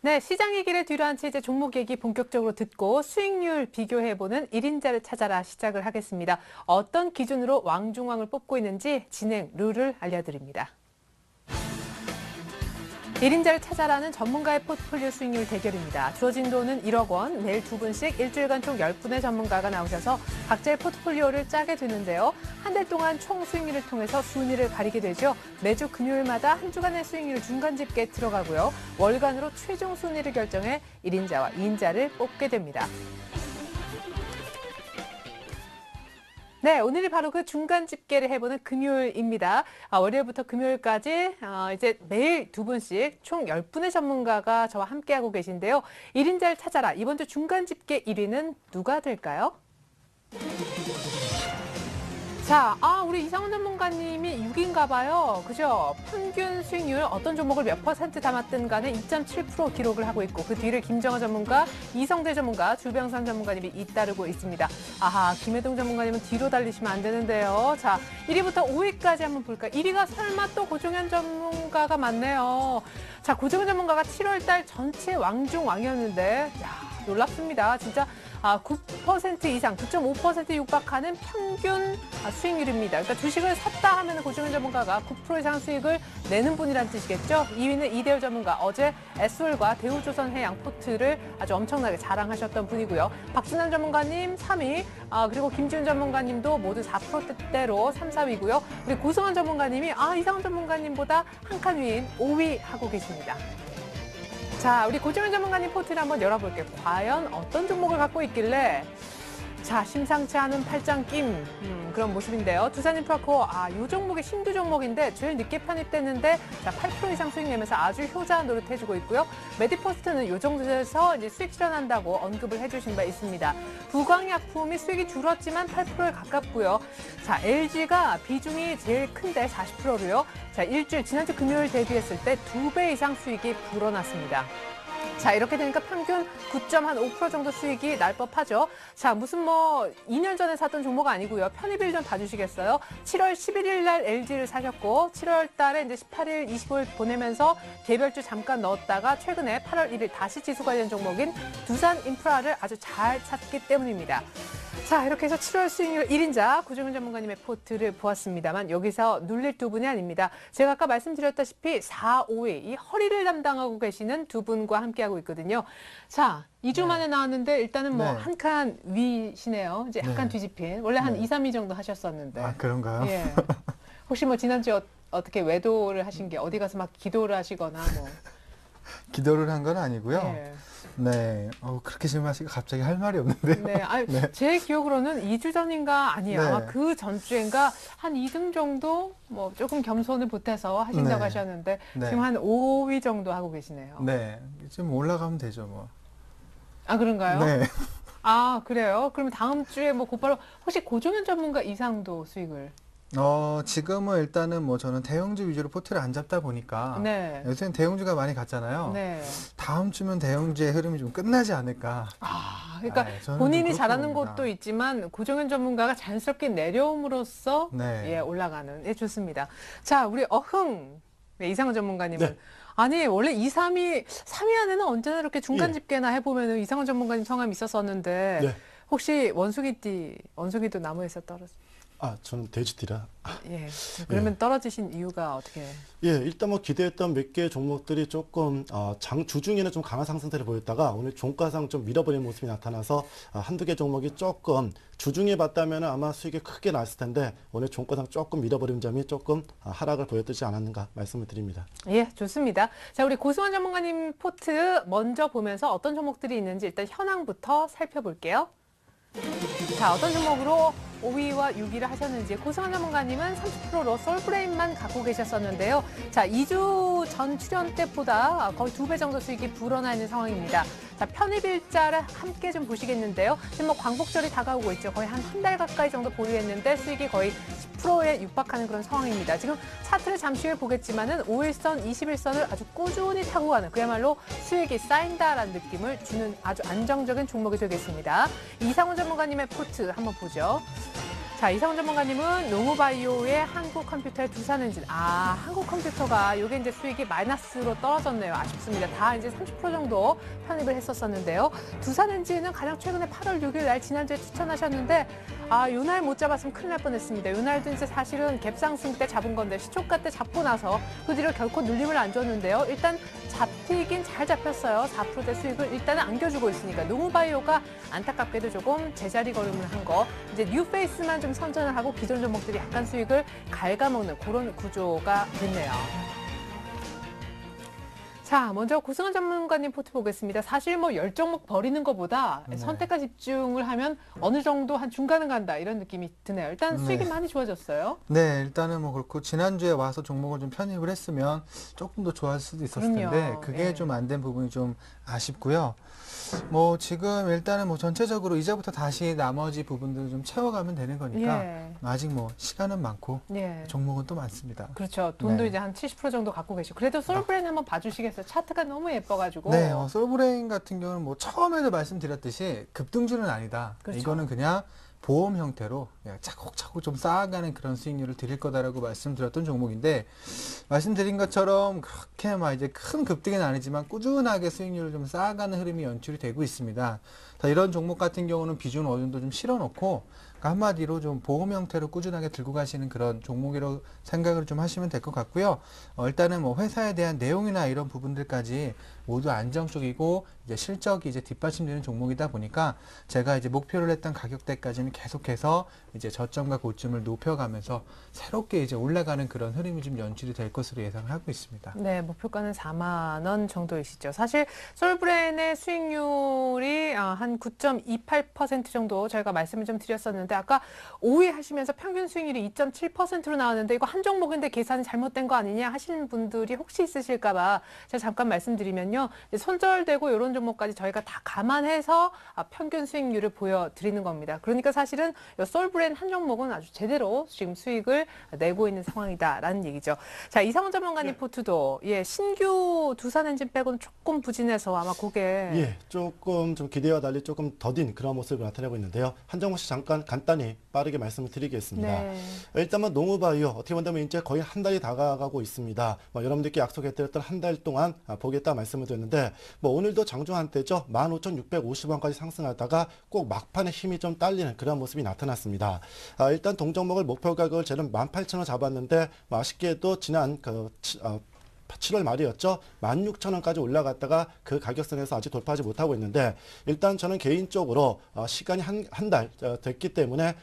네, 시장 얘기를 뒤로한 채 이제 종목 얘기 본격적으로 듣고 수익률 비교해보는 1인자를 찾아라 시작을 하겠습니다. 어떤 기준으로 왕중왕을 뽑고 있는지 진행 룰을 알려드립니다. 1인자를 찾아라는 전문가의 포트폴리오 수익률 대결입니다. 주어진 돈은 1억 원, 매일 2분씩 일주일간 총 10분의 전문가가 나오셔서 각자의 포트폴리오를 짜게 되는데요. 한 달 동안 총 수익률을 통해서 순위를 가리게 되죠. 매주 금요일마다 한 주간의 수익률 중간 집계에 들어가고요. 월간으로 최종 순위를 결정해 1인자와 2인자를 뽑게 됩니다. 네, 오늘이 바로 그 중간 집계를 해보는 금요일입니다. 월요일부터 금요일까지 이제 매일 2분씩 총 10분의 전문가가 저와 함께하고 계신데요. 1인자를 찾아라. 이번 주 중간 집계 1위는 누가 될까요? 자, 우리 이상훈 전문가님이 6인가 봐요. 그죠? 평균 수익률 어떤 종목을 몇 % 담았든 간에 2.7% 기록을 하고 있고 그 뒤를 김정아 전문가, 이성대 전문가, 주병선 전문가님이 잇따르고 있습니다. 아하, 김혜동 전문가님은 뒤로 달리시면 안 되는데요. 자, 1위부터 5위까지 한번 볼까요? 1위가 설마 또 고종현 전문가가 맞네요. 자, 고종현 전문가가 7월 달 전체 왕중왕이었는데 놀랍습니다. 진짜 9% 이상, 9.5% 육박하는 평균 수익률입니다. 그러니까 주식을 샀다 하면 고종현 전문가가 9% 이상 수익을 내는 분이란 뜻이겠죠. 2위는 이대호 전문가, 어제 에스홀과 대우조선해양 포트를 아주 엄청나게 자랑하셨던 분이고요. 박진환 전문가님 3위, 그리고 김지훈 전문가님도 모두 4%대로 3, 4위고요. 우리 고승환 전문가님이 이상훈 전문가님보다 한 칸 위인 5위 하고 계십니다. 자, 우리 고종현 전문가님 포트를 한번 열어볼게요. 과연 어떤 종목을 갖고 있길래 자, 심상치 않은 팔짱 낌 그런 모습인데요. 두산인프라코어, 이 종목이 신규 종목인데 제일 늦게 편입됐는데 자, 8% 이상 수익 내면서 아주 효자한 노릇 해주고 있고요. 메디포스트는 이 정도에서 이제 수익 실현한다고 언급을 해주신 바 있습니다. 부광약품이 수익이 줄었지만 8%에 가깝고요. 자, LG가 비중이 제일 큰데 40%로요. 자, 일주일 지난주 금요일 대비했을 때 2배 이상 수익이 불어났습니다. 자, 이렇게 되니까 평균 9.5% 정도 수익이 날 법하죠. 자, 무슨 2년 전에 샀던 종목 아니고요. 편입일 좀 봐주시겠어요? 7월 11일 날 LG를 사셨고 7월 달에 이제 18일, 25일 보내면서 개별주 잠깐 넣었다가 최근에 8월 1일 다시 지수 관련 종목인 두산인프라를 아주 잘 찾기 때문입니다. 자, 이렇게 해서 7월 수익률 1인자 고종현 전문가님의 포트를 보았습니다만 여기서 눌릴 두 분이 아닙니다. 제가 아까 말씀드렸다시피 4, 5위 이 허리를 담당하고 계시는 두 분과 함께하고 있거든요. 자, 2주 만에 나왔는데 일단은 한 칸 위시네요. 이제 약간 뒤집힌. 원래 한 2, 3위 정도 하셨었는데. 그런가요? 예. 혹시 지난주에 어떻게 외도를 하신 게 어디 가서 막 기도를 하시거나 기도를 한 건 아니고요. 예. 네, 그렇게 질문하시니까 갑자기 할 말이 없는데요. 네, 제 기억으로는 2주 전인가 아니에요. 네. 아마 그 전주인가 한 2등 정도 조금 겸손을 보태서 하신다고 하셨는데 지금 한 5위 정도 하고 계시네요. 네, 지금 올라가면 되죠, 뭐. 그런가요? 네. 그래요? 그러면 다음 주에 곧바로 혹시 고종현 전문가 이상도 수익을? 지금은 일단은 저는 대형주 위주로 포트를 안 잡다 보니까 요새는 대형주가 많이 갔잖아요. 다음 주면 대형주의 흐름이 좀 끝나지 않을까. 그러니까 본인이 잘하는 것도 있지만 고종현 전문가가 자연스럽게 내려옴으로써 올라가는. 좋습니다. 자, 우리 어흥 이상훈 전문가님은 아니 원래 2, 3위 안에는 언제나 이렇게 중간 집계나 해보면 이상훈 전문가님 성함이 있었었는데 혹시 원숭이도 나무에서 떨어져? 저는 돼지띠라. 그러면 떨어지신 이유가 어떻게? 일단 기대했던 몇 개의 종목들이 조금 주중에는 좀 강한 상승세를 보였다가 오늘 종가상 좀 밀어버린 모습이 나타나서 한두 개 종목이 조금 주중에 봤다면 아마 수익이 크게 났을 텐데 오늘 종가상 조금 밀어버린 점이 조금 하락을 보였지 않았는가 말씀을 드립니다. 좋습니다. 자, 우리 고승환 전문가님 포트 먼저 보면서 어떤 종목들이 있는지 일단 현황부터 살펴볼게요. 자, 어떤 종목으로 5위와 6위를 하셨는지 고승환 전문가님은 30%로 솔브레인만 갖고 계셨었는데요. 자, 2주 전 출연 때보다 거의 2배 정도 수익이 불어나 있는 상황입니다. 자, 편입일자를 함께 좀 보시겠는데요. 지금 광복절이 다가오고 있죠. 거의 한 달 가까이 정도 보유했는데 수익이 거의 10%에 육박하는 그런 상황입니다. 지금 차트를 잠시 후에 보겠지만은 5일선, 21선을 아주 꾸준히 타고 가는 그야말로 수익이 쌓인다라는 느낌을 주는 아주 안정적인 종목이 되겠습니다. 이상훈 전문가님의 포트 한번 보죠. 자, 이상훈 전문가님은 농우바이오의 한국컴퓨터의 두산엔진. 한국컴퓨터가 요게 이제 수익이 마이너스로 떨어졌네요. 아쉽습니다. 다 이제 30% 정도 편입을 했었었는데요. 두산엔진은 가장 최근에 8월 6일 날 지난주에 추천하셨는데 요 날 못 잡았으면 큰일 날 뻔했습니다. 요 날도 이제 사실은 갭상승 때 잡은 건데 시초가 때 잡고 나서 그 뒤로 결코 눌림을 안 줬는데요. 일단 잡히긴 잘 잡혔어요. 4%대 수익을 일단은 안겨주고 있으니까 농우바이오가 안타깝게도 조금 제자리 걸음을 한 거. 이제 뉴페이스만 좀 선전을 하고 기존 종목들이 약간 수익을 갉아먹는 그런 구조가 됐네요. 자, 먼저 고승환 전문가님 포트 보겠습니다. 사실 뭐 10종목 버리는 것보다 선택과 집중을 하면 어느 정도 한 중간은 간다 이런 느낌이 드네요. 일단 수익이 많이 좋아졌어요. 네, 일단은 뭐 그렇고 지난주에 와서 종목을 좀 편입을 했으면 조금 더 좋아질 수도 있었을 텐데 그게 좀 안 된 부분이 좀 아쉽고요. 뭐 지금 일단은 뭐 전체적으로 이제부터 다시 나머지 부분들을 좀 채워가면 되는 거니까 아직 뭐 시간은 많고 종목은 또 많습니다. 그렇죠. 돈도 이제 한 70% 정도 갖고 계시고 그래도 솔브레인 한번 봐주시겠어요? 차트가 너무 예뻐가지고. 네, 솔브레인 같은 경우는 뭐 처음에도 말씀드렸듯이 급등주는 아니다. 그렇죠. 이거는 그냥 보험 형태로 그냥 차곡차곡 좀 쌓아가는 그런 수익률을 드릴 거다라고 말씀드렸던 종목인데 말씀드린 것처럼 그렇게 막 이제 큰 급등은 아니지만 꾸준하게 수익률을 좀 쌓아가는 흐름이 연출이 되고 있습니다. 이런 종목 같은 경우는 비중 어느 정도 좀 실어놓고 한마디로 좀 보험 형태로 꾸준하게 들고 가시는 그런 종목이라고 생각을 좀 하시면 될 것 같고요. 일단은 뭐 회사에 대한 내용이나 이런 부분들까지 모두 안정적이고 이제 실적이 이제 뒷받침되는 종목이다 보니까 제가 이제 목표를 했던 가격대까지는 계속해서 이제 저점과 고점을 높여가면서 새롭게 이제 올라가는 그런 흐름이 좀 연출이 될 것으로 예상을 하고 있습니다. 네, 목표가는 4만 원 정도이시죠. 사실 솔브레인의 수익률이 한 9.28% 정도 저희가 말씀을 좀 드렸었는데 아까 5위 하시면서 평균 수익률이 2.7%로 나왔는데 이거 한 종목인데 계산이 잘못된 거 아니냐 하시는 분들이 혹시 있으실까 봐 제가 잠깐 말씀드리면요. 손절되고 이런 종목까지 저희가 다 감안해서 평균 수익률을 보여드리는 겁니다. 그러니까 사실은 솔브레인 한 종목은 아주 제대로 지금 수익을 내고 있는 상황이다라는 얘기죠. 자, 이상훈 전문가님 포트도 신규 두산엔진 빼고는 조금 부진해서 아마 그게 조금 좀 기대와 달리 조금 더딘 그런 모습을 나타내고 있는데요. 한 종목씩 잠깐 간단히 빠르게 말씀을 드리겠습니다. 일단은 농우바이오 어떻게 본다면 이제 거의 한 달이 다가가고 있습니다. 여러분들께 약속해드렸던 한 달 동안 보겠다 말씀을 드렸는데 오늘도 장중 한때죠. 15,650원까지 상승하다가 꼭 막판에 힘이 좀 딸리는 그런 모습이 나타났습니다. 일단 동종목을 목표 가격을 저는 18,000원 잡았는데 아쉽게도 지난 7월 말이었죠. 16,000원까지 올라갔다가 그 가격선에서 아직 돌파하지 못하고 있는데 일단 저는 개인적으로 시간이 한 달 됐기 때문에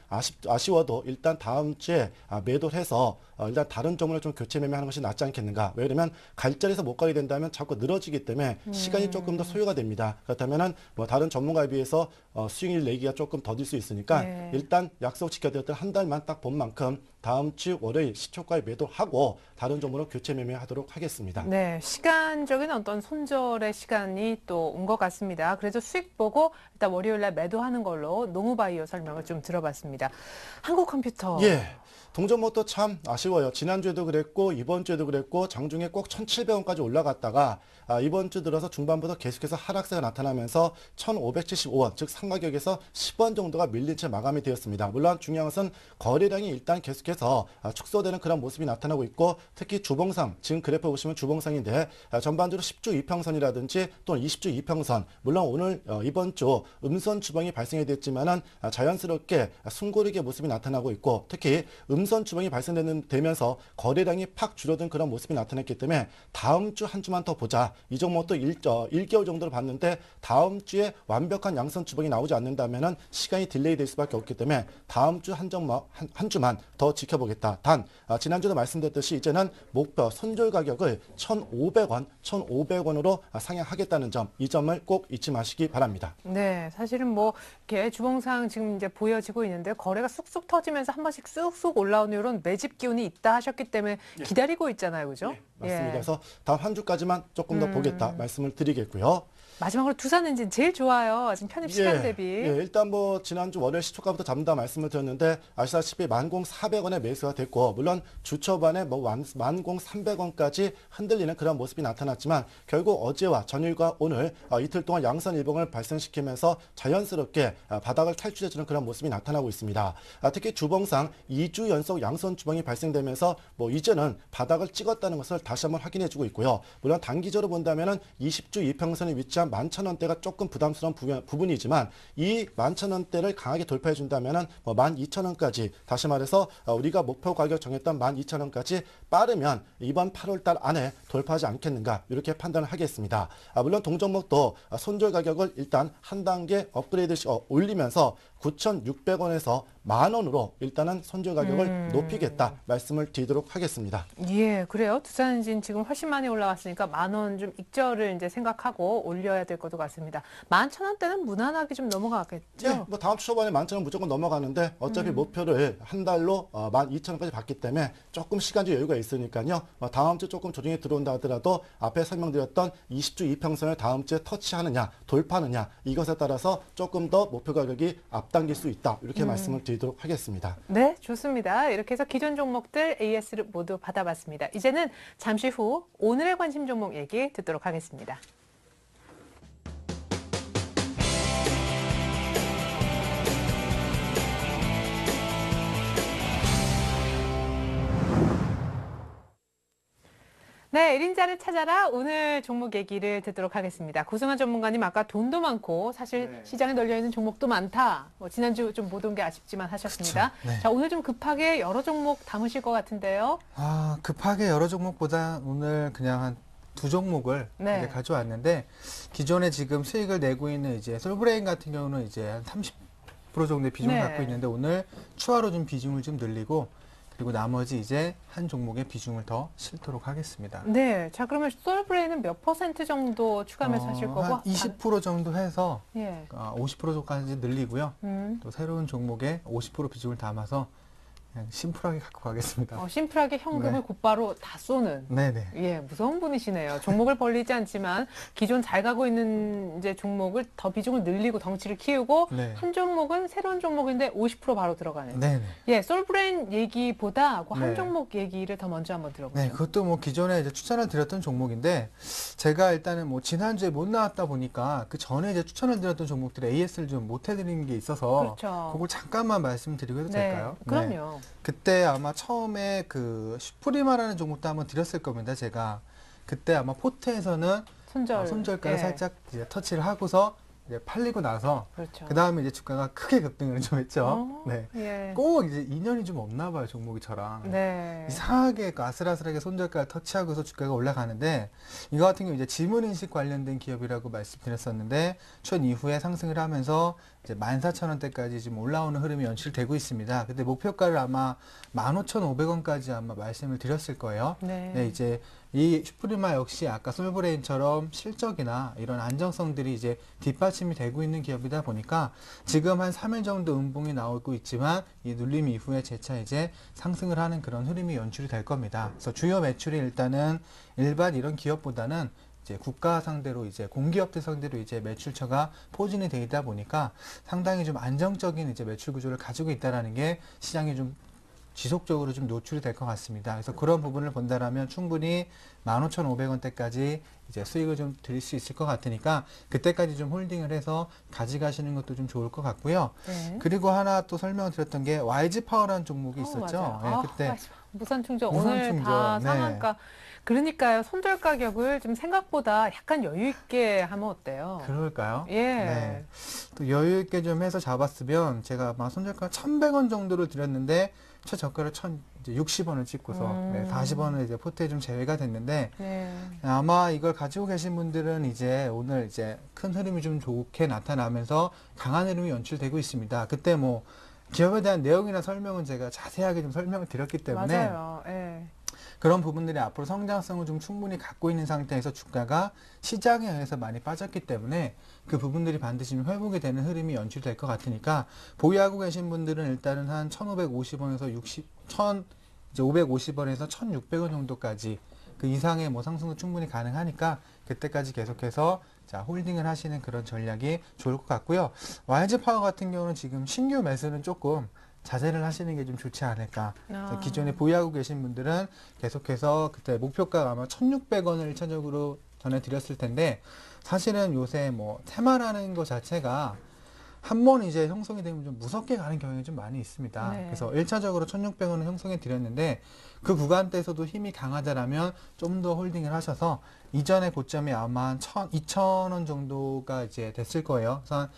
아쉬워도 일단 다음 주에 매도를 해서 일단 다른 종목을 좀 교체 매매하는 것이 낫지 않겠는가. 왜냐면 갈 자리에서 못 가게 된다면 자꾸 늘어지기 때문에 시간이 조금 더 소요가 됩니다. 그렇다면은 다른 전문가에 비해서 수익을 내기가 조금 더딜 수 있으니까 일단 약속 지켜드렸던 한 달만 딱 본 만큼 다음 주 월요일 시초가에 매도하고 다른 종목으로 교체 매매하도록 하겠습니다. 네, 시간적인 어떤 손절의 시간이 또 온 것 같습니다. 그래서 수익 보고 일단 월요일 날 매도하는 걸로 농우바이오 설명을 좀 들어봤습니다. 한국컴퓨터. 동전목도 참 아쉬워요. 지난주에도 그랬고 이번 주에도 그랬고 장중에 꼭 1,700원까지 올라갔다가 이번 주 들어서 중반부터 계속해서 하락세가 나타나면서 1,575원, 즉 상가격에서 10원 정도가 밀린 채 마감이 되었습니다. 물론 중요한 것은 거래량이 일단 계속해서 축소되는 그런 모습이 나타나고 있고 특히 주봉상, 지금 그래프 보시면 주봉상인데 전반적으로 10주 이평선이라든지 또는 20주 이평선, 물론 오늘 이번 주 음선 주봉이 발생이 됐지만은 자연스럽게 숨고르기의 모습이 나타나고 있고 특히 음선 주봉이 발생되면서 거래량이 팍 줄어든 그런 모습이 나타났기 때문에 다음 주 한 주만 더 보자. 이 종목도 1개월 정도로 봤는데 다음 주에 완벽한 양선 주봉이 나오지 않는다면은 시간이 딜레이 될 수밖에 없기 때문에 다음 주 한 주만 더 지켜보겠다. 단 지난주도 말씀드렸듯이 이제는 목표 손절 가격을 1,500원으로 상향하겠다는 점, 이 점을 꼭 잊지 마시기 바랍니다. 네, 사실은 뭐 이렇게 주봉상 지금 이제 보여지고 있는데 거래가 쑥쑥 터지면서 한 번씩 쑥쑥 올라오는 이런 매집 기운이 있다 하셨기 때문에 기다리고 있잖아요, 그죠? 맞습니다. 그래서 다음 한 주까지만 조금 더 보겠다 말씀을 드리겠고요. 마지막으로 두산엔진 제일 좋아요. 지금 편입 시간 대비. 일단 뭐 지난주 월요일 시초가부터 잡는다 말씀을 드렸는데 아시다시피 10,400원에 매수가 됐고 물론 주 초반에 뭐 10,300원까지 흔들리는 그런 모습이 나타났지만 결국 어제와 전일과 오늘 이틀 동안 양선 일봉을 발생시키면서 자연스럽게 바닥을 탈출해주는 그런 모습이 나타나고 있습니다. 특히 주봉상 2주 연속 양선 주봉이 발생되면서 뭐 이제는 바닥을 찍었다는 것을 다시 한번 확인해주고 있고요. 물론 단기적으로 본다면은 20주 이평선에 위치한 11,000원대가 조금 부담스러운 부분이지만 이 11,000원대를 강하게 돌파해 준다면은 뭐 12,000원까지 다시 말해서 우리가 목표 가격 정했던 12,000원까지 빠르면 이번 8월 달 안에 돌파하지 않겠는가 이렇게 판단을 하겠습니다. 물론 동종목도 손절 가격을 일단 한 단계 업그레이드 올리면서 9,600원에서 10,000원으로 일단은 손절 가격을 높이겠다 말씀을 드리도록 하겠습니다. 예, 그래요. 두산엔진 지금 훨씬 많이 올라왔으니까 10,000원 좀 익절을 이제 생각하고 올려야 될 것도 같습니다. 11,000원대는 무난하게 좀 넘어가겠죠? 네, 뭐 다음 주 초반에 11,000원 무조건 넘어가는데 어차피 목표를 한 달로 12,000원까지 받기 때문에 조금 시간적 여유가 있으니까요. 다음 주 조금 조정이 들어온다 하더라도 앞에 설명드렸던 20주 이평선을 다음 주에 터치하느냐 돌파하느냐 이것에 따라서 조금 더 목표 가격이 앞당길 수 있다. 이렇게 말씀을 드리도록 하겠습니다. 네, 좋습니다. 이렇게 해서 기존 종목들 AS를 모두 받아봤습니다. 이제는 잠시 후 오늘의 관심 종목 얘기 듣도록 하겠습니다. 네, 1인자를 찾아라. 오늘 종목 얘기를 듣도록 하겠습니다. 고승환 전문가님 아까 돈도 많고 사실 시장에 널려있는 종목도 많다. 지난주 좀 못 온 게 아쉽지만 하셨습니다. 그쵸. 네. 자, 오늘 좀 급하게 여러 종목 담으실 것 같은데요. 급하게 여러 종목보다 오늘 그냥 한 두 종목을 네. 이제 가져왔는데 기존에 지금 수익을 내고 있는 이제 솔브레인 같은 경우는 이제 한 30% 정도의 비중을 네. 갖고 있는데 오늘 추가로 좀 비중을 좀 늘리고 그리고 나머지 이제 한 종목의 비중을 더 실도록 하겠습니다. 네, 자 그러면 솔브레인은 몇 % 정도 추가하면서 하실 거고? 한 20% 정도 해서 예. 50% 정도까지 늘리고요. 음. 또 새로운 종목에 50% 비중을 담아서 그냥 심플하게 갖고 가겠습니다. 심플하게 현금을 네. 곧바로 다 쏘는. 네네. 예, 무서운 분이시네요. 종목을 벌리지 않지만 기존 잘 가고 있는 이제 종목을 더 비중을 늘리고 덩치를 키우고 네. 한 종목은 새로운 종목인데 50% 바로 들어가는. 네네. 예, 솔브레인 얘기보다 그 한 네. 종목 얘기를 더 먼저 한번 들어보죠. 네, 그것도 뭐 기존에 이제 추천을 드렸던 종목인데 제가 일단은 뭐 지난주에 못 나왔다 보니까 그 전에 이제 추천을 드렸던 종목들의 AS를 좀 못 해드리는 게 있어서 그렇죠. 그걸 잠깐만 말씀드리고 해도 될까요? 네. 그럼요. 그때 아마 처음에 그 슈프리마라는 종목도 한번 드렸을 겁니다. 제가 그때 아마 포트에서는 손절가를 예. 살짝 이제 터치를 하고서 이제 팔리고 나서 그렇죠. 그 다음에 이제 주가가 크게 급등을 좀 했죠. 네. 예. 꼭 이제 인연이 좀 없나 봐요, 종목이 저랑. 네. 이상하게 그 아슬아슬하게 손절가를 터치하고서 주가가 올라가는데 이거 같은 경우 이제 지문인식 관련된 기업이라고 말씀드렸었는데 최근 이후에 상승을 하면서 이제 14,000원대까지 지금 올라오는 흐름이 연출되고 있습니다. 근데 목표가를 아마 15,500원까지 아마 말씀을 드렸을 거예요. 네. 네, 이제 이 슈프리마 역시 아까 솔브레인처럼 실적이나 이런 안정성들이 이제 뒷받침이 되고 있는 기업이다 보니까 지금 한 3일 정도 음봉이 나오고 있지만 이 눌림 이후에 재차 이제 상승을 하는 그런 흐름이 연출이 될 겁니다. 그래서 주요 매출이 일단은 일반 이런 기업보다는 이제 국가 상대로 이제 공기업들 상대로 이제 매출처가 포진이 되어 있다 보니까 상당히 좀 안정적인 이제 매출 구조를 가지고 있다라는 게 시장에 좀 지속적으로 좀 노출이 될 것 같습니다. 그래서 그런 부분을 본다라면 충분히 15,500원대까지 이제 수익을 좀 드릴 수 있을 것 같으니까 그때까지 좀 홀딩을 해서 가져가시는 것도 좀 좋을 것 같고요. 네. 그리고 하나 또 설명을 드렸던 게 YG 파워라는 종목이 있었죠. 맞아요. 네, 그때 무선충전 무선 오늘 충전, 다 네. 상한가. 그러니까요. 손절 가격을 좀 생각보다 약간 여유 있게 하면 어때요? 그럴까요? 예. 네. 또 여유 있게 좀 해서 잡았으면 제가 아마 손절가 1,100원 정도를 드렸는데 최저가를 1,060원을 찍고서 네, 40원을 이제 포트에 좀 제외가 됐는데 네. 아마 이걸 가지고 계신 분들은 이제 오늘 이제 큰 흐름이 좀 좋게 나타나면서 강한 흐름이 연출되고 있습니다. 그때 뭐 기업에 대한 내용이나 설명은 제가 자세하게 좀 설명을 드렸기 때문에 맞아요. 예. 그런 부분들이 앞으로 성장성을 좀 충분히 갖고 있는 상태에서 주가가 시장에 의해서 많이 빠졌기 때문에 그 부분들이 반드시 좀 회복이 되는 흐름이 연출될 것 같으니까 보유하고 계신 분들은 일단은 한 1,550원에서 550원에서 1,600원 정도까지 그 이상의 뭐 상승도 충분히 가능하니까 그때까지 계속해서 자, 홀딩을 하시는 그런 전략이 좋을 것 같고요. YG 파워 같은 경우는 지금 신규 매수는 조금 자제를 하시는 게 좀 좋지 않을까. 기존에 보유하고 계신 분들은 계속해서 그때 목표가가 아마 1,600원을 1차적으로 전해드렸을 텐데 사실은 요새 뭐 테마라는 것 자체가 한 번 이제 형성이 되면 좀 무섭게 가는 경향이 좀 많이 있습니다. 네. 그래서 1차적으로 1,600원을 형성해 드렸는데 그 구간대에서도 힘이 강하다라면 좀 더 홀딩을 하셔서 이전의 고점이 아마 한 2,000원 정도가 이제 됐을 거예요. 그래서 한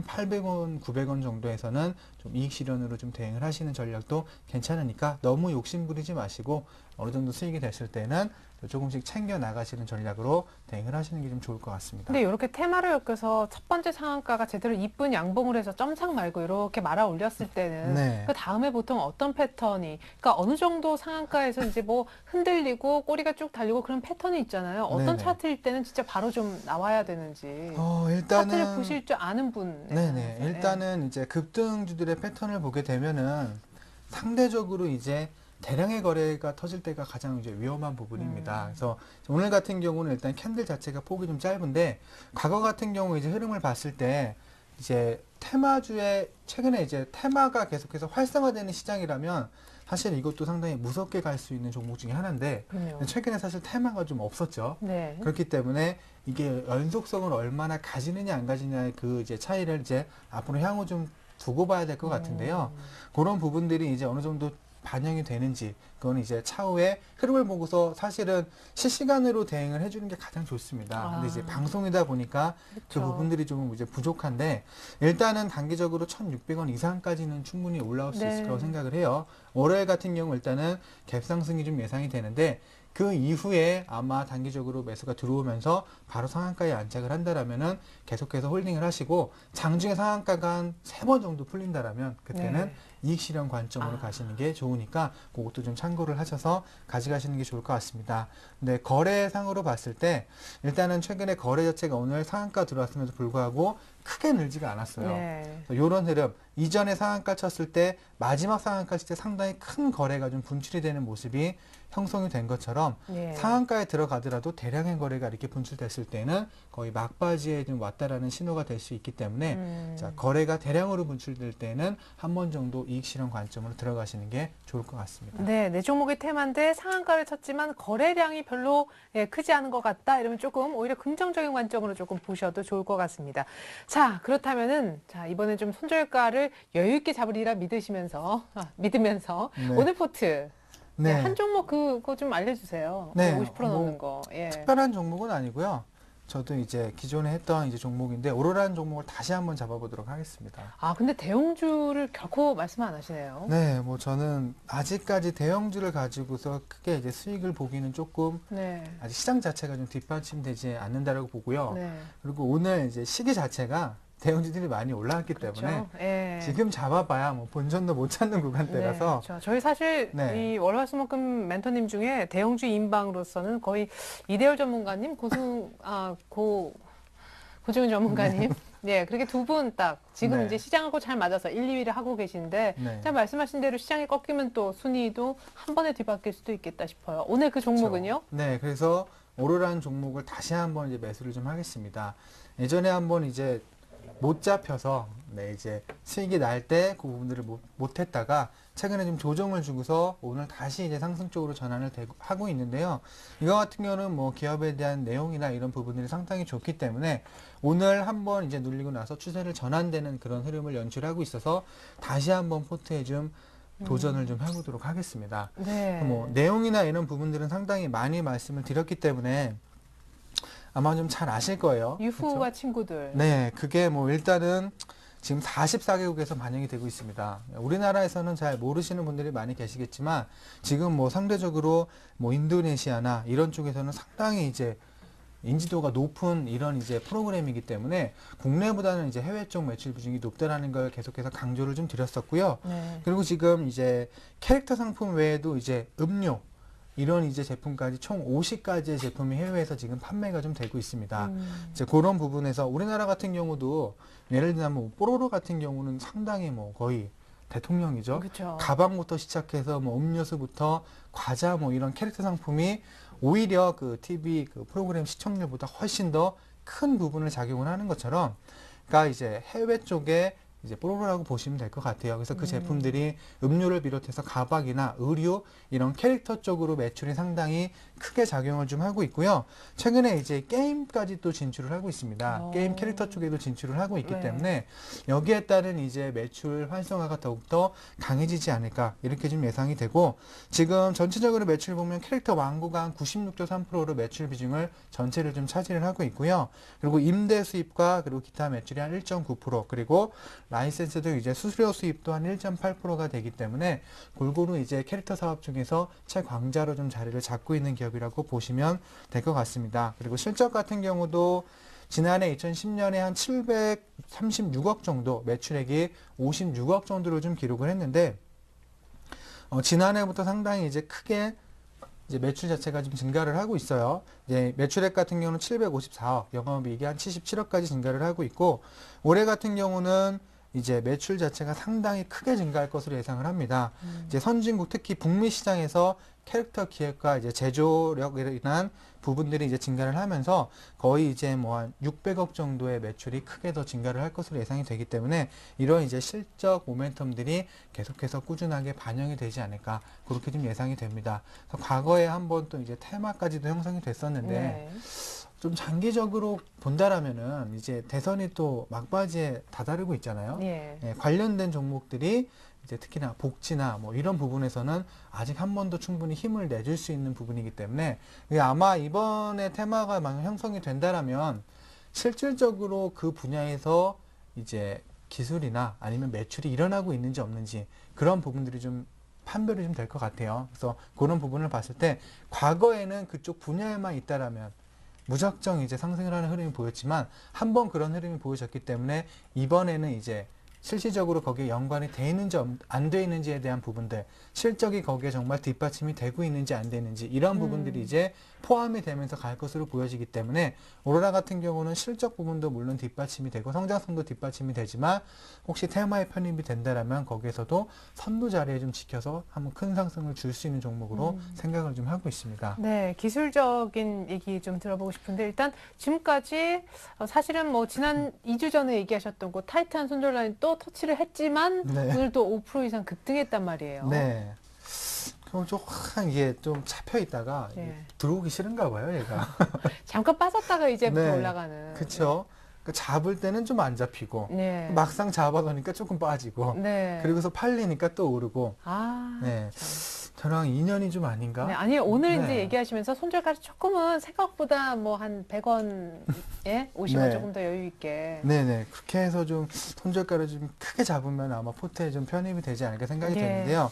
1,800원, 900원 정도에서는 좀 이익 실현으로 좀 대응을 하시는 전략도 괜찮으니까 너무 욕심 부리지 마시고 어느 정도 수익이 됐을 때는 조금씩 챙겨 나가시는 전략으로 대응을 하시는 게 좀 좋을 것 같습니다. 근데 이렇게 테마를 엮여서 첫 번째 상한가가 제대로 이쁜 양봉을 해서 점상 말고 이렇게 말아 올렸을 때는 네. 그 다음에 보통 어떤 패턴이, 그러니까 어느 정도 상한가에서 이제 뭐 흔들리고 꼬리가 쭉 달리고 그런 패턴이 있잖아요. 어떤 네네. 차트일 때는 진짜 바로 좀 나와야 되는지. 차트를 일단은 보실 줄 아는 분. 네네. 일단은 이제 급등주들의 패턴을 보게 되면은 상대적으로 이제 대량의 거래가 터질 때가 가장 이제 위험한 부분입니다. 그래서 오늘 같은 경우는 일단 캔들 자체가 폭이 좀 짧은데 과거 같은 경우 이제 흐름을 봤을 때 이제 테마주의 최근에 이제 테마가 계속해서 활성화되는 시장이라면 사실 이것도 상당히 무섭게 갈 수 있는 종목 중에 하나인데 그럼요. 최근에 사실 테마가 좀 없었죠. 네. 그렇기 때문에 이게 연속성을 얼마나 가지느냐 안 가지느냐의 그 이제 차이를 이제 앞으로 향후 좀 두고 봐야 될 것 같은데요. 그런 부분들이 이제 어느 정도 반영이 되는지 그건 이제 차후에 흐름을 보고서 사실은 실시간으로 대응을 해주는 게 가장 좋습니다. 근데 이제 방송이다 보니까 그 그렇죠. 부분들이 좀 이제 부족한데 일단은 단기적으로 1,600원 이상까지는 충분히 올라올 수 네. 있을 거라고 생각을 해요. 월요일 같은 경우 일단은 갭 상승이 좀 예상이 되는데 그 이후에 아마 단기적으로 매수가 들어오면서 바로 상한가에 안착을 한다라면은 계속해서 홀딩을 하시고 장중에 상한가가 한 3번 정도 풀린다라면 그때는 네. 이익 실현 관점으로 가시는 게 좋으니까 그것도 좀 참고를 하셔서 가져가시는 게 좋을 것 같습니다. 근데 거래상으로 봤을 때 일단은 최근에 거래 자체가 오늘 상한가 들어왔음에도 불구하고 크게 늘지가 않았어요. 네. 이런 흐름 이전에 상한가 쳤을 때 마지막 상한가 칠 때 상당히 큰 거래가 좀 분출이 되는 모습이 형성이 된 것처럼 네. 상한가에 들어가더라도 대량의 거래가 이렇게 분출됐을 때는 거의 막바지에 좀 왔다라는 신호가 될 수 있기 때문에 자, 거래가 대량으로 분출될 때는 한 번 정도 이익 실현 관점으로 들어가시는 게 좋을 것 같습니다. 네, 내 종목이 테마인데 상한가를 쳤지만 거래량이 별로 크지 않은 것 같다. 이러면 조금 오히려 긍정적인 관점으로 조금 보셔도 좋을 것 같습니다. 자, 그렇다면은 자, 이번엔 좀 손절가를 여유 있게 잡으리라 믿으면서 네. 오늘 포트 네. 한 종목 그거 좀 알려주세요. 네, 50% 넣는 거. 예. 특별한 종목은 아니고요. 저도 이제 기존에 했던 이제 종목인데 오로라는 종목을 다시 한번 잡아보도록 하겠습니다. 아, 근데 대형주를 결코 말씀 안 하시네요. 네, 뭐 저는 아직까지 대형주를 가지고서 크게 이제 수익을 보기는 조금 네. 아직 시장 자체가 좀 뒷받침되지 않는다라고 보고요. 네. 그리고 오늘 이제 시기 자체가 대형주들이 많이 올라왔기 그렇죠. 때문에 예. 지금 잡아봐야 뭐 본전도 못 찾는 구간대라서 네, 그렇죠. 저희 사실 네. 이 월화수목금 멘토님 중에 대형주 인방으로서는 거의 이대열 전문가님, 고지훈 전문가님, 네, 그렇게 두 분 딱 지금 네. 이제 시장하고 잘 맞아서 1, 2위를 하고 계신데, 네. 자 말씀하신 대로 시장이 꺾이면 또 순위도 한 번에 뒤바뀔 수도 있겠다 싶어요. 오늘 그 종목은요? 네, 그래서 오로라는 종목을 다시 한번 이제 매수를 좀 하겠습니다. 예전에 한번 이제 못 잡혀서 네, 이제 수익이 날 때 그 부분들을 못 했다가 최근에 좀 조정을 주고서 오늘 다시 이제 상승 쪽으로 전환을 하고 있는데요. 이거 같은 경우는 뭐 기업에 대한 내용이나 이런 부분들이 상당히 좋기 때문에 오늘 한번 이제 눌리고 나서 추세를 전환되는 그런 흐름을 연출하고 있어서 다시 한번 포트에 좀 도전을 좀 해보도록 하겠습니다. 네. 뭐 내용이나 이런 부분들은 상당히 많이 말씀을 드렸기 때문에 아마 좀 잘 아실 거예요. 유후와 그렇죠? 친구들. 네, 그게 뭐 일단은 지금 44개국에서 반영이 되고 있습니다. 우리나라에서는 잘 모르시는 분들이 많이 계시겠지만 지금 뭐 상대적으로 뭐 인도네시아나 이런 쪽에서는 상당히 이제 인지도가 높은 이런 이제 프로그램이기 때문에 국내보다는 이제 해외 쪽 매출 비중이 높다라는 걸 계속해서 강조를 좀 드렸었고요. 네. 그리고 지금 이제 캐릭터 상품 외에도 이제 음료 이런 이제 제품까지 총 50가지의 제품이 해외에서 지금 판매가 좀 되고 있습니다. 이제 그런 부분에서 우리나라 같은 경우도 예를 들면 뭐 뽀로로 같은 경우는 상당히 뭐 거의 대통령이죠. 그렇죠. 가방부터 시작해서 뭐 음료수부터 과자 뭐 이런 캐릭터 상품이 오히려 그 TV 그 프로그램 시청률보다 훨씬 더 큰 부분을 작용을 하는 것처럼, 그러니까 이제 해외 쪽에 이제 뽀로로라고 보시면 될 것 같아요. 그래서 그 제품들이 음료를 비롯해서 가방이나 의류 이런 캐릭터 쪽으로 매출이 상당히 크게 작용을 좀 하고 있고요. 최근에 이제 게임까지 또 진출을 하고 있습니다. 게임 캐릭터 쪽에도 진출을 하고 있기 네. 때문에 여기에 따른 이제 매출 활성화가 더욱더 강해지지 않을까 이렇게 좀 예상이 되고, 지금 전체적으로 매출 보면 캐릭터 왕구가 한 96.3%로 매출 비중을 전체를 좀 차지를 하고 있고요. 그리고 임대 수입과 그리고 기타 매출이 한 1.9%, 그리고 라이센스도 이제 수수료 수입도 한 1.8%가 되기 때문에 골고루 이제 캐릭터 사업 중에서 최강자로 좀 자리를 잡고 있는 기업이라고 보시면 될 것 같습니다. 그리고 실적 같은 경우도 지난해 2010년에 한 736억 정도, 매출액이 56억 정도로 좀 기록을 했는데, 지난해부터 상당히 이제 크게 이제 매출 자체가 좀 증가를 하고 있어요. 이제 매출액 같은 경우는 754억, 영업이익이 한 77억까지 증가를 하고 있고, 올해 같은 경우는 이제 매출 자체가 상당히 크게 증가할 것으로 예상을 합니다. 이제 선진국, 특히 북미 시장에서 캐릭터 기획과 이제 제조력에 인한 부분들이 이제 증가를 하면서 거의 이제 뭐 한 600억 정도의 매출이 크게 더 증가를 할 것으로 예상이 되기 때문에, 이런 이제 실적 모멘텀들이 계속해서 꾸준하게 반영이 되지 않을까 그렇게 좀 예상이 됩니다. 그래서 과거에 한번 또 이제 테마까지도 형성이 됐었는데, 네. 좀 장기적으로 본다라면은 이제 대선이 또 막바지에 다다르고 있잖아요. 예. 예, 관련된 종목들이 이제 특히나 복지나 뭐 이런 부분에서는 아직 한 번 더 충분히 힘을 내줄 수 있는 부분이기 때문에, 이게 아마 이번에 테마가 만약 형성이 된다라면 실질적으로 그 분야에서 이제 기술이나 아니면 매출이 일어나고 있는지 없는지 그런 부분들이 좀 판별이 좀 될 것 같아요. 그래서 그런 부분을 봤을 때 과거에는 그쪽 분야에만 있다라면 무작정 이제 상승을 하는 흐름이 보였지만, 한번 그런 흐름이 보여졌기 때문에 이번에는 이제 실질적으로 거기에 연관이 돼 있는지 안 돼 있는지에 대한 부분들, 실적이 거기에 정말 뒷받침이 되고 있는지 안 되는지 이런 부분들이 이제 포함이 되면서 갈 것으로 보여지기 때문에, 오로라 같은 경우는 실적 부분도 물론 뒷받침이 되고 성장성도 뒷받침이 되지만, 혹시 테마에 편입이 된다라면 거기에서도 선두 자리에 좀 지켜서 한번 큰 상승을 줄 수 있는 종목으로 생각을 좀 하고 있습니다. 네, 기술적인 얘기 좀 들어보고 싶은데, 일단 지금까지 사실은 뭐 지난 2주 전에 얘기하셨던 그 타이탄 손절라인 또 터치를 했지만 네. 오늘 또 5% 이상 급등했단 말이에요. 네. 그럼 조금 이게 좀 잡혀 있다가 네. 들어오기 싫은가 봐요, 얘가. 잠깐 빠졌다가 이제부터 네. 올라가는. 그렇죠. 잡을 때는 좀 안 잡히고, 네. 막상 잡아놓으니까 조금 빠지고, 네. 그리고서 팔리니까 또 오르고. 아. 네. 참. 저랑 인연이 좀 아닌가? 네, 아니 오늘 네. 이제 얘기하시면서 손절가를 조금은 생각보다 뭐 한 100원에 50원 네. 조금 더 여유 있게. 네네. 그렇게 해서 좀 손절가를 좀 크게 잡으면 아마 포트에 좀 편입이 되지 않을까 생각이 네. 되는데요.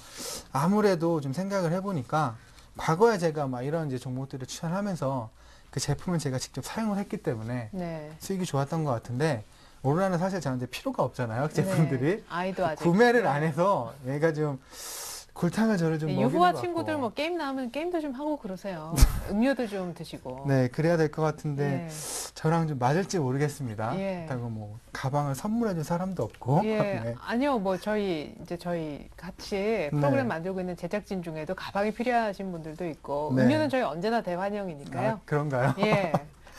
아무래도 좀 생각을 해보니까, 과거에 제가 막 이런 이제 종목들을 추천하면서 그 제품을 제가 직접 사용을 했기 때문에 네. 수익이 좋았던 것 같은데, 오로라는 사실 저한테 필요가 없잖아요, 그 제품들이. 네. 아이도 아직. 구매를 안 네. 해서 얘가 좀 골탕을 저를 좀 네, 먹이는 유부아 것 친구들 같고. 뭐 게임 나오면 게임도 좀 하고 그러세요. 음료도 좀 드시고. 네, 그래야 될 것 같은데 예. 저랑 좀 맞을지 모르겠습니다. 예. 그렇다고 뭐 가방을 선물해줄 사람도 없고. 예, 네. 아니요, 뭐 저희 같이 프로그램 만들고 있는 제작진 중에도 가방이 필요하신 분들도 있고, 네. 음료는 저희 언제나 대환영이니까요. 아, 그런가요? 예.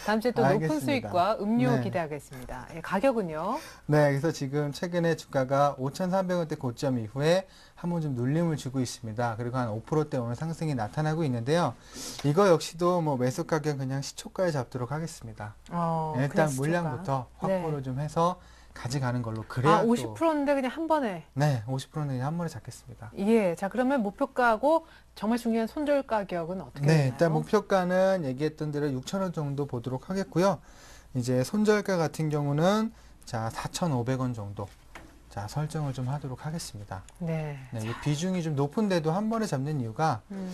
다음 주에 또 높은 알겠습니다. 수익과 음료 네. 기대하겠습니다. 예, 가격은요? 네, 그래서 지금 최근에 주가가 5,300원대 고점 이후에 한번 좀 눌림을 주고 있습니다. 그리고 한 5%대 오늘 상승이 나타나고 있는데요. 이거 역시도 뭐 매수 가격 그냥 시초가에 잡도록 하겠습니다. 일단 그냥 시초가. 물량부터 확보를 네. 좀 해서 가져가는 걸로. 그래야 아, 또 50%인데 그냥 한 번에. 네, 50%는 한 번에 잡겠습니다. 예. 자, 그러면 목표가하고 정말 중요한 손절 가격은 어떻게 네, 되나요? 일단 목표가는 얘기했던 대로 6,000원 정도 보도록 하겠고요. 이제 손절가 같은 경우는 자, 4,500원 정도. 자, 설정을 좀 하도록 하겠습니다. 네. 네, 이 비중이 좀 높은데도 한 번에 잡는 이유가, 음,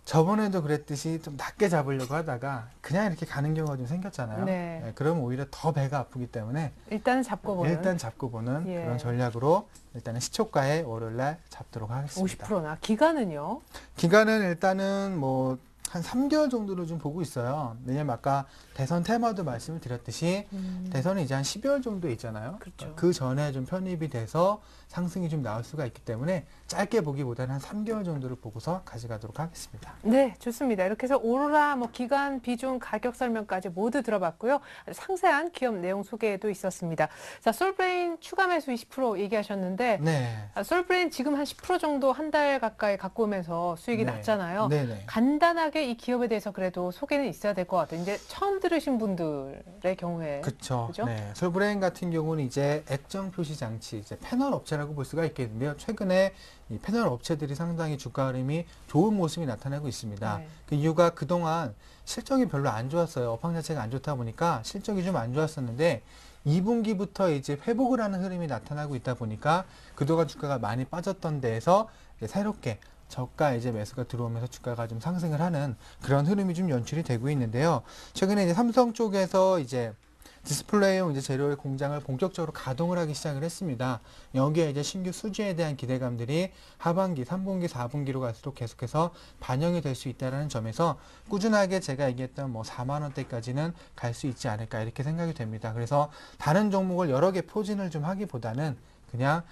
저번에도 그랬듯이 좀 낮게 잡으려고 하다가 그냥 이렇게 가는 경우가 좀 생겼잖아요. 네. 그러면 오히려 더 배가 아프기 때문에 일단은 잡고 보는 일단 잡고 보는 예. 그런 전략으로 일단은 시초가에 월요일날 잡도록 하겠습니다. 50%나 기간은요? 기간은 일단은 뭐 한 3개월 정도로 좀 보고 있어요. 왜냐면 아까 대선 테마도 말씀을 드렸듯이 대선이 이제 한 12월 정도에 있잖아요. 그렇죠. 그 전에 좀 편입이 돼서 상승이 좀 나올 수가 있기 때문에 짧게 보기보다는 한 3개월 정도를 보고서 가져가도록 하겠습니다. 네, 좋습니다. 이렇게 해서 오로라 기간, 비중, 가격 설명까지 모두 들어봤고요. 상세한 기업 내용 소개도 있었습니다. 자, 솔브레인 추가 매수 20% 얘기하셨는데 네. 솔브레인 지금 한 10% 정도 한 달 가까이 갖고 오면서 수익이 네. 났잖아요. 네네. 간단하게 이 기업에 대해서 그래도 소개는 있어야 될 것 같아요. 이제 처음 들으신 분들의 경우에. 그렇죠. 그죠? 네. 솔브레인 같은 경우는 이제 액정 표시 장치, 이제 패널 업체라고 볼 수가 있겠는데요. 최근에 이 패널 업체들이 상당히 주가 흐름이 좋은 모습이 나타나고 있습니다. 네. 그 이유가 그동안 실적이 별로 안 좋았어요. 업황 자체가 안 좋다 보니까 실적이 좀 안 좋았었는데 2분기부터 이제 회복을 하는 흐름이 나타나고 있다 보니까 그동안 주가가 많이 빠졌던 데에서 이제 새롭게 저가 이제 매수가 들어오면서 주가가 좀 상승을 하는 그런 흐름이 좀 연출이 되고 있는데요. 최근에 이제 삼성 쪽에서 이제 디스플레이용 이제 재료의 공장을 본격적으로 가동을 하기 시작을 했습니다. 여기에 이제 신규 수주에 대한 기대감들이 하반기, 3분기, 4분기로 갈수록 계속해서 반영이 될 수 있다는 점에서 꾸준하게 제가 얘기했던 4만 원대까지는 갈 수 있지 않을까 이렇게 생각이 됩니다. 그래서 다른 종목을 여러 개 포진을 좀 하기보다는 그냥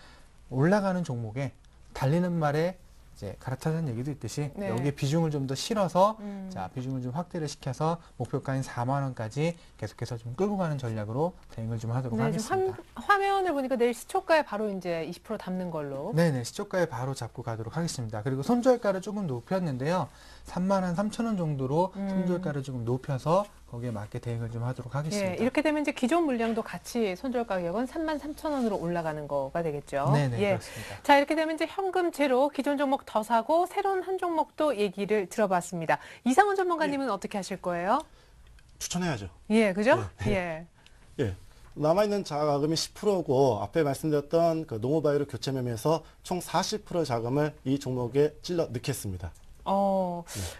올라가는 종목에 달리는 말에 이제 갈아타는 얘기도 있듯이 네. 여기에 비중을 좀 더 실어서 자, 비중을 좀 확대를 시켜서 목표가인 4만 원까지 계속해서 좀 끌고 가는 전략으로 대응을 좀 하도록 네, 지금 하겠습니다. 화면을 보니까 내일 시초가에 바로 이제 20% 담는 걸로. 네네, 시초가에 바로 잡고 가도록 하겠습니다. 그리고 손절가를 조금 높였는데요. 3만 한 3천 원 정도로 손절가를 조금 높여서 거기에 맞게 대응을 좀 하도록 하겠습니다. 예, 이렇게 되면 이제 기존 물량도 같이 손절 가격은 33,000원으로 올라가는 거가 되겠죠. 네네, 예. 그렇습니다. 자, 이렇게 되면 이제 현금 제로 기존 종목 더 사고 새로운 한 종목도 얘기를 들어봤습니다. 이상원 전문가님은 어떻게 하실 거예요? 추천해야죠. 예, 그죠? 네. 예. 예. 남아있는 자금이 10%고 앞에 말씀드렸던 그 농어바이오 교체 매매에서 총 40% 자금을 이 종목에 찔러 넣겠습니다.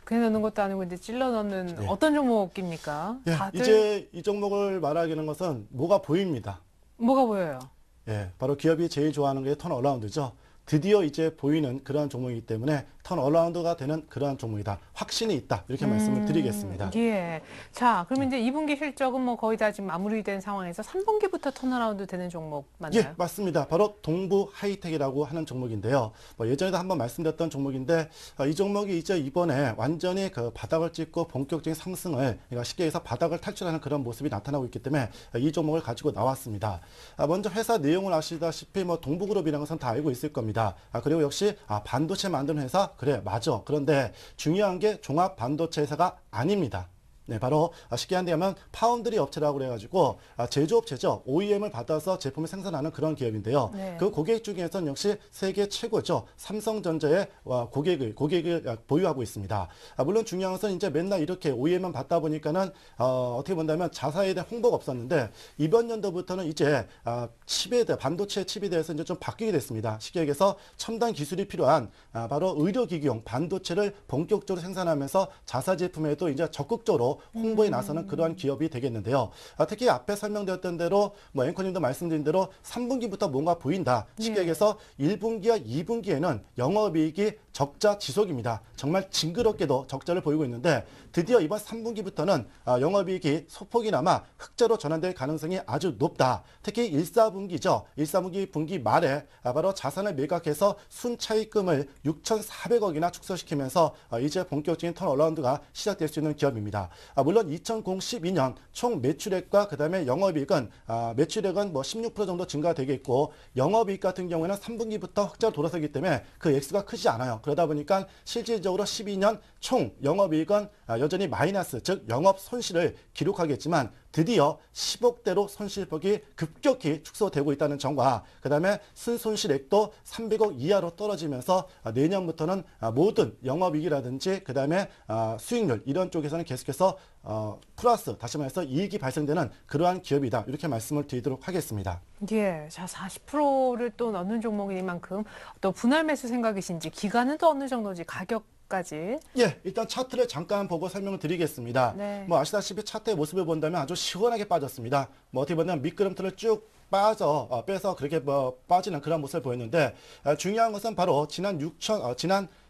그냥 넣는 것도 아니고 이제 찔러 넣는 예. 어떤 종목입니까? 예, 다들 이제 이 종목을 말하기는 것은 뭐가 보입니다. 뭐가 보여요? 예, 바로 기업이 제일 좋아하는 게 턴어라운드죠. 드디어 이제 보이는 그러한 종목이기 때문에 턴어라운드가 되는 그러한 종목이다. 확신이 있다. 이렇게 말씀을 드리겠습니다. 예. 자, 그러면 이제 2분기 실적은 거의 다 지금 마무리된 상황에서 3분기부터 턴어라운드 되는 종목 맞나요? 예, 맞습니다. 바로 동부 하이텍이라고 하는 종목인데요. 예전에도 한번 말씀드렸던 종목인데 이 종목이 이제 이번에 완전히 그 바닥을 찍고 본격적인 상승을 그러니까 쉽게 해서 바닥을 탈출하는 그런 모습이 나타나고 있기 때문에 이 종목을 가지고 나왔습니다. 먼저 회사 내용을 아시다시피 동부그룹이라는 것은 다 알고 있을 겁니다. 그리고 역시 반도체 만드는 회사 그래 맞아. 그런데 중요한 게 종합 반도체 회사가 아닙니다. 네, 바로 쉽게 한다면 파운드리 업체라고 그래가지고 제조업체죠. OEM을 받아서 제품을 생산하는 그런 기업인데요. 네. 그 고객 중에서는 역시 세계 최고죠. 삼성전자의 고객을 보유하고 있습니다. 물론 중요한 것은 이제 맨날 이렇게 OEM만 받다 보니까는 어떻게 본다면 자사에 대한 홍보가 없었는데 이번 연도부터는 이제 칩에 대해 반도체 칩에 대해서 이제 좀 바뀌게 됐습니다. 쉽게 얘기해서 첨단 기술이 필요한 바로 의료기기용 반도체를 본격적으로 생산하면서 자사 제품에도 이제 적극적으로 홍보에 나서는 그러한 기업이 되겠는데요. 특히 앞에 설명드렸던 대로 앵커님도 말씀드린 대로 3분기부터 뭔가 보인다. 쉽게 네. 얘기해서 1분기와 2분기에는 영업이익이 적자 지속입니다. 정말 징그럽게도 적자를 보이고 있는데 드디어 이번 3분기부터는 영업이익이 소폭이나마 흑자로 전환될 가능성이 아주 높다. 특히 1, 4분기죠. 1, 4분기 분기 말에 바로 자산을 매각해서 순차익금을 6,400억이나 축소시키면서 이제 본격적인 턴어라운드가 시작될 수 있는 기업입니다. 물론 2012년 총 매출액과 그다음에 영업이익은 매출액은 16% 정도 증가되겠고 영업이익 같은 경우에는 3분기부터 흑자로 돌아서기 때문에 그 액수가 크지 않아요. 그러다 보니까 실질적으로 12년 총 영업이익은 여전히 마이너스, 즉 영업 손실을 기록하겠지만 드디어 10억대로 손실폭이 급격히 축소되고 있다는 점과 그다음에 순손실액도 300억 이하로 떨어지면서 내년부터는 모든 영업이익이라든지 그다음에 수익률 이런 쪽에서는 계속해서 플러스 다시 말해서 이익이 발생되는 그러한 기업이다. 이렇게 말씀을 드리도록 하겠습니다. 예. 자, 40%를 또 넣는 종목이만큼 또 분할 매수 생각이신지 기간은 또 어느 정도인지 가격까지. 예, 일단 차트를 잠깐 보고 설명을 드리겠습니다. 네. 아시다시피 차트의 모습을 본다면 아주 시원하게 빠졌습니다. 어떻게 보면 미끄럼틀을 쭉 빼서 그렇게 빠지는 그런 모습을 보였는데 중요한 것은 바로 지난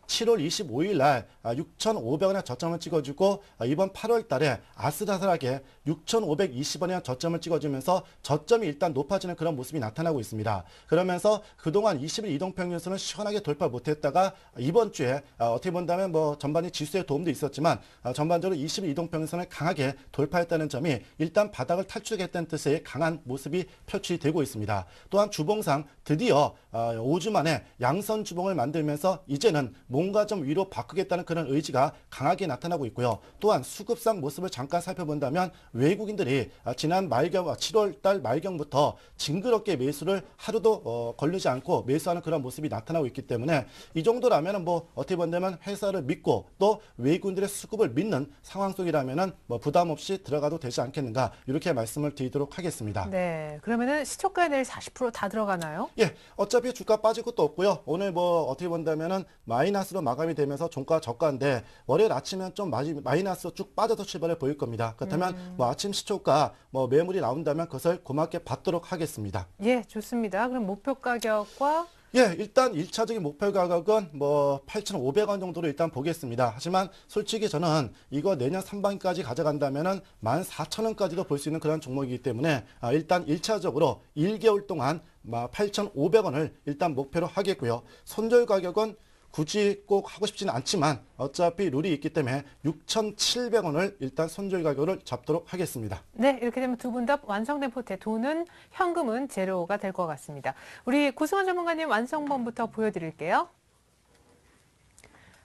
7월 25일 날 6,500원의 저점을 찍어주고 이번 8월 달에 아슬아슬하게 6,520원의 저점을 찍어주면서 저점이 일단 높아지는 그런 모습이 나타나고 있습니다. 그러면서 그동안 20일 이동평균선을 시원하게 돌파 못했다가 이번 주에 어떻게 본다면 뭐 전반이 지수의 도움도 있었지만 전반적으로 20일 이동평균선을 강하게 돌파했다는 점이 일단 바닥을 탈출했다는 뜻의 강한 모습이 표출되고 있습니다. 또한 주봉상 드디어 5주 만에 양선 주봉을 만들면서 이제는 뭔가 좀 위로 바꾸겠다는 그런 의지가 강하게 나타나고 있고요. 또한 수급상 모습을 잠깐 살펴본다면 외국인들이 지난 말경 7월 달 말경부터 징그럽게 매수를 하루도 걸리지 않고 매수하는 그런 모습이 나타나고 있기 때문에 이 정도라면 뭐 어떻게 본다면 회사를 믿고 또 외국인들의 수급을 믿는 상황 속이라면은 뭐 부담 없이 들어가도 되지 않겠는가 이렇게 말씀을 드리도록 하겠습니다. 네, 그러면은 시초가에 내일 40% 다 들어가나요? 예, 어차피 주가 빠질 것도 없고요. 오늘 뭐 어떻게 본다면은 마이너스로 마감이 되면서 종가 저가인데 월요일 아침엔 좀 마이너스로 쭉 빠져서 출발해 보일 겁니다. 그렇다면 뭐 아침 시초가 뭐 매물이 나온다면 그것을 고맙게 받도록 하겠습니다. 예, 좋습니다. 그럼 목표 가격과 예, 일단 1차적인 목표 가격은 뭐 8,500원 정도로 일단 보겠습니다. 하지만 솔직히 저는 이거 내년 상반기까지 가져간다면은 14,000원까지도 볼 수 있는 그런 종목이기 때문에 일단 1차적으로 1개월 동안 8,500원을 일단 목표로 하겠고요. 손절 가격은 굳이 꼭 하고 싶지는 않지만 어차피 룰이 있기 때문에 6,700원을 일단 손절 가격을 잡도록 하겠습니다. 네, 이렇게 되면 두 분 다 완성된 포트에 돈은 현금은 제로가 될 것 같습니다. 우리 구승원 전문가님 완성본부터 보여드릴게요.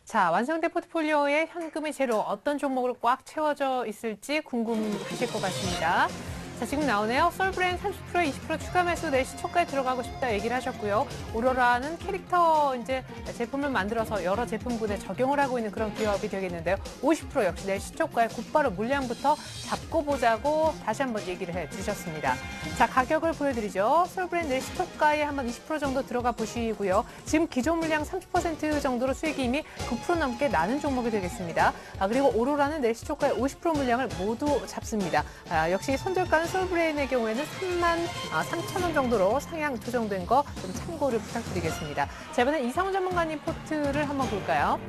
자, 완성된 포트폴리오에 현금이 제로 어떤 종목으로 꽉 채워져 있을지 궁금하실 것 같습니다. 자, 지금 나오네요. 솔브레인 30% 20% 추가 매수 내일 시초가에 들어가고 싶다 얘기를 하셨고요. 오로라는 캐릭터 이제 제품을 만들어서 여러 제품군에 적용을 하고 있는 그런 기업이 되겠는데요. 50% 역시 내일 시초가에 곧바로 물량부터 잡고 보자고 다시 한번 얘기를 해 주셨습니다. 자, 가격을 보여드리죠. 솔브레인 내일 시초가에 한번 20% 정도 들어가 보시고요. 지금 기존 물량 30% 정도로 수익이 이미 9% 넘게 나는 종목이 되겠습니다. 그리고 오로라는 내일 시초가에 50% 물량을 모두 잡습니다. 역시 손절가는 솔브레인의 경우에는 33,000원 정도로 상향 조정된 거 좀 참고를 부탁드리겠습니다. 자, 이번엔 이상훈 전문가님 포트를 한번 볼까요?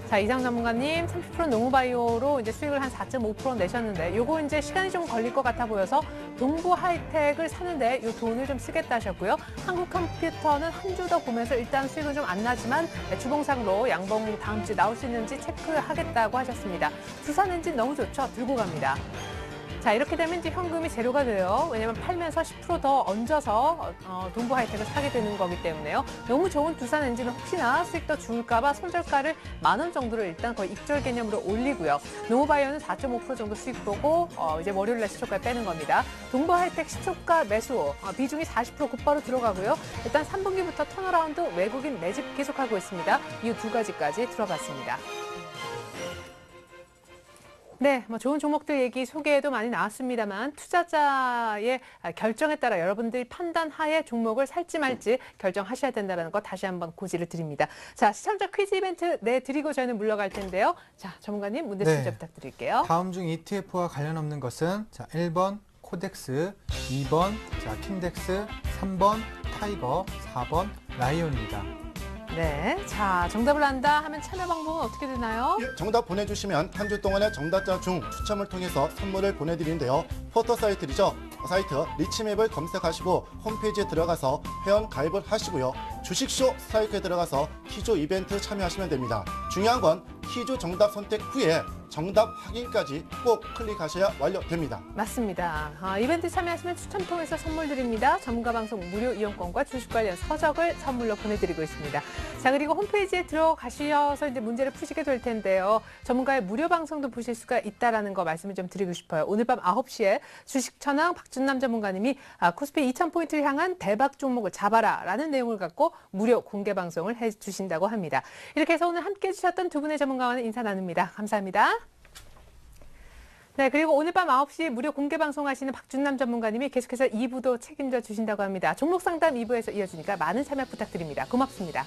자, 이상훈 전문가님 30% 농우바이오로 이제 수익을 한 4.5% 내셨는데 요거 이제 시간이 좀 걸릴 것 같아 보여서 동부 하이텍을 사는데 요 돈을 좀 쓰겠다 하셨고요. 한국컴퓨터는 한 주 더 보면서 일단 수익은 좀 안 나지만 주봉상으로 양봉 다음 주에 나올 수 있는지 체크하겠다고 하셨습니다. 두산엔진 너무 좋죠? 들고 갑니다. 자, 이렇게 되면 이제 현금이 제로가 돼요. 왜냐면 팔면서 10% 더 얹어서 동부 하이텍을 사게 되는 거기 때문에요. 너무 좋은 두산 엔진은 혹시나 수익 더 줄까봐 손절가를 10,000원 정도로 일단 거의 입절 개념으로 올리고요. 농우바이오는 4.5% 정도 수익 보고 이제 월요일날 시초가에 빼는 겁니다. 동부 하이텍 시초가 매수 비중이 40% 곧바로 들어가고요. 일단 3분기부터 턴어라운드 외국인 매집 계속하고 있습니다. 이 두 가지까지 들어봤습니다. 네, 뭐 좋은 종목들 얘기 소개도 많이 나왔습니다만 투자자의 결정에 따라 여러분들이 판단하에 종목을 살지 말지 결정하셔야 된다는 거 다시 한번 고지를 드립니다. 자, 시청자 퀴즈 이벤트 내드리고 저희는 물러갈 텐데요. 자, 전문가님 문제 출제 부탁드릴게요. 다음 중 ETF와 관련 없는 것은 자, 1번 코덱스, 2번 자, 킨덱스, 3번 타이거, 4번 라이온입니다. 네, 자, 정답을 안다 하면 참여 방법은 어떻게 되나요? 정답 보내주시면 한 주 동안의 정답자 중 추첨을 통해서 선물을 보내드리는데요. 포털 사이트 리치맵을 검색하시고 홈페이지에 들어가서 회원 가입을 하시고요. 주식쇼 스트라이크에 들어가서 퀴즈 이벤트 참여하시면 됩니다. 중요한 건 퀴즈 정답 선택 후에 정답 확인까지 꼭 클릭하셔야 완료됩니다. 맞습니다. 이벤트 참여하시면 추첨 통해서 선물 드립니다. 전문가 방송 무료 이용권과 주식 관련 서적을 선물로 보내드리고 있습니다. 자, 그리고 홈페이지에 들어가셔서 이제 문제를 푸시게 될 텐데요. 전문가의 무료 방송도 보실 수가 있다라는 거 말씀을 좀 드리고 싶어요. 오늘 밤 9시에 주식천왕 박준남 전문가님이 코스피 2000포인트를 향한 대박 종목을 잡아라라는 내용을 갖고 무료 공개 방송을 해주신다고 합니다. 이렇게 해서 오늘 함께해 주셨던 두 분의 전문가와는 인사 나눕니다. 감사합니다. 네, 그리고 오늘 밤 9시 무료 공개 방송하시는 박준남 전문가님이 계속해서 2부도 책임져 주신다고 합니다. 종목 상담 2부에서 이어지니까 많은 참여 부탁드립니다. 고맙습니다.